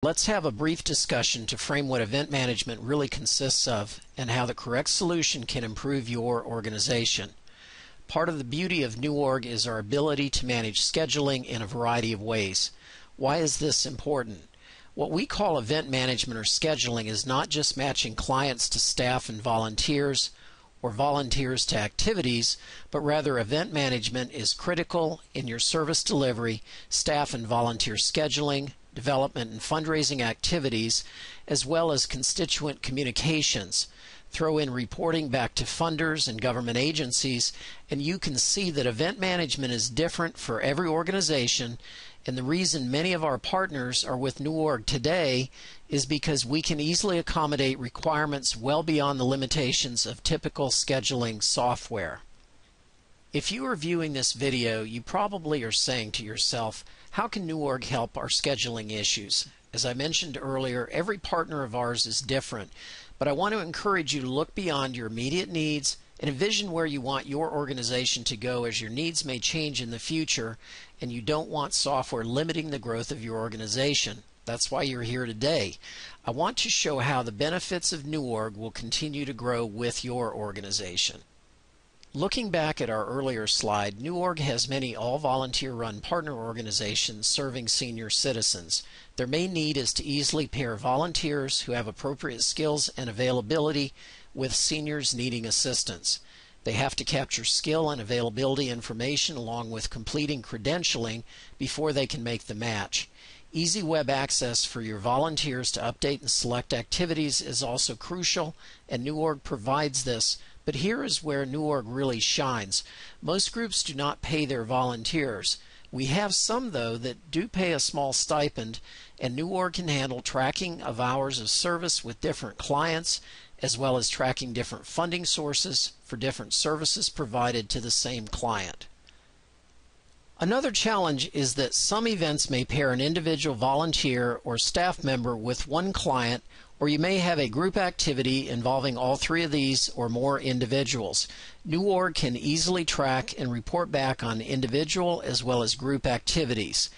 Let's have a brief discussion to frame what event management really consists of and how the correct solution can improve your organization. Part of the beauty of NewOrg is our ability to manage scheduling in a variety of ways. Why is this important? What we call event management or scheduling is not just matching clients to staff and volunteers or volunteers to activities, but rather event management is critical in your service delivery, staff and volunteer scheduling, development and fundraising activities, as well as constituent communications. Throw in reporting back to funders and government agencies, and you can see that event management is different for every organization, and the reason many of our partners are with NewOrg today is because we can easily accommodate requirements well beyond the limitations of typical scheduling software. If you are viewing this video, you probably are saying to yourself, how can NewOrg help our scheduling issues? As I mentioned earlier, every partner of ours is different, but I want to encourage you to look beyond your immediate needs and envision where you want your organization to go, as your needs may change in the future and you don't want software limiting the growth of your organization. That's why you're here today. I want to show how the benefits of NewOrg will continue to grow with your organization. Looking back at our earlier slide, NewOrg has many all-volunteer run partner organizations serving senior citizens. Their main need is to easily pair volunteers who have appropriate skills and availability with seniors needing assistance. They have to capture skill and availability information along with completing credentialing before they can make the match. Easy web access for your volunteers to update and select activities is also crucial, and NewOrg provides this. But here is where NewOrg really shines. Most groups do not pay their volunteers. We have some, though, that do pay a small stipend, and NewOrg can handle tracking of hours of service with different clients, as well as tracking different funding sources for different services provided to the same client. Another challenge is that some events may pair an individual volunteer or staff member with one client, or you may have a group activity involving all three of these or more individuals. NewOrg can easily track and report back on individual as well as group activities.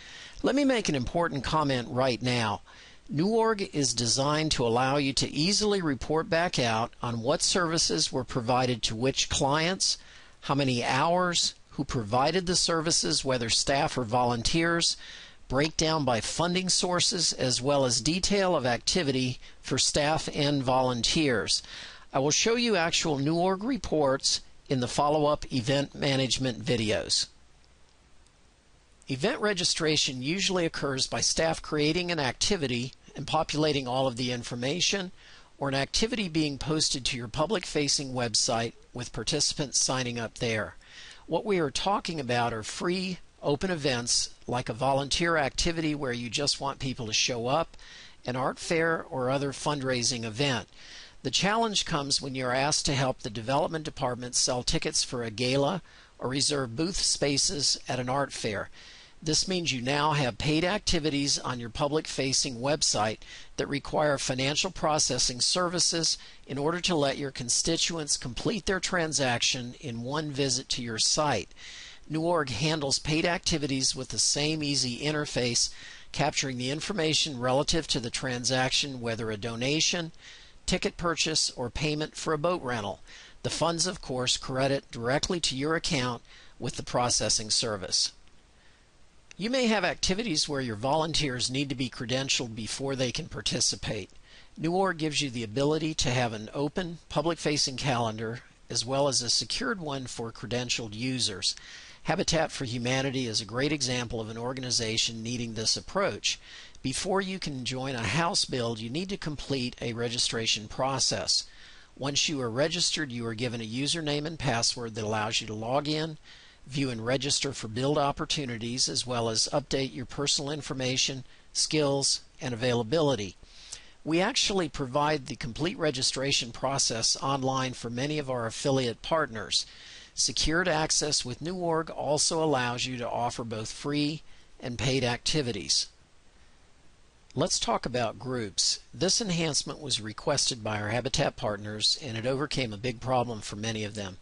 Let me make an important comment right now. NewOrg is designed to allow you to easily report back out on what services were provided to which clients, how many hours, who provided the services, whether staff or volunteers, breakdown by funding sources, as well as detail of activity for staff and volunteers. I will show you actual NewOrg reports in the follow-up event management videos. Event registration usually occurs by staff creating an activity and populating all of the information, or an activity being posted to your public-facing website with participants signing up there. What we are talking about are free, open events like a volunteer activity where you just want people to show up, an art fair, or other fundraising event. The challenge comes when you're asked to help the development department sell tickets for a gala or reserve booth spaces at an art fair. This means you now have paid activities on your public-facing website that require financial processing services in order to let your constituents complete their transaction in one visit to your site. NewOrg handles paid activities with the same easy interface, capturing the information relative to the transaction, whether a donation, ticket purchase, or payment for a boat rental. The funds, of course, credit directly to your account with the processing service. You may have activities where your volunteers need to be credentialed before they can participate. NewOrg gives you the ability to have an open, public-facing calendar as well as a secured one for credentialed users. Habitat for Humanity is a great example of an organization needing this approach. Before you can join a house build, you need to complete a registration process. Once you are registered, you are given a username and password that allows you to log in, view and register for build opportunities, as well as update your personal information, skills, and availability. We actually provide the complete registration process online for many of our affiliate partners. Secured access with NewOrg also allows you to offer both free and paid activities. Let's talk about groups. This enhancement was requested by our Habitat partners, and it overcame a big problem for many of them.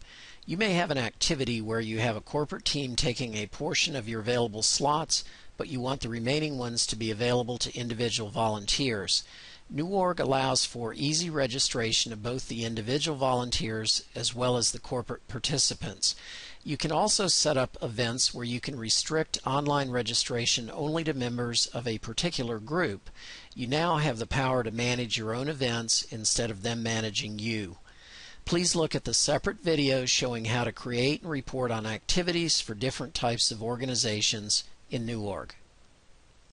You may have an activity where you have a corporate team taking a portion of your available slots but you want the remaining ones to be available to individual volunteers. NewOrg allows for easy registration of both the individual volunteers as well as the corporate participants. You can also set up events where you can restrict online registration only to members of a particular group. You now have the power to manage your own events instead of them managing you. Please look at the separate videos showing how to create and report on activities for different types of organizations in NewOrg.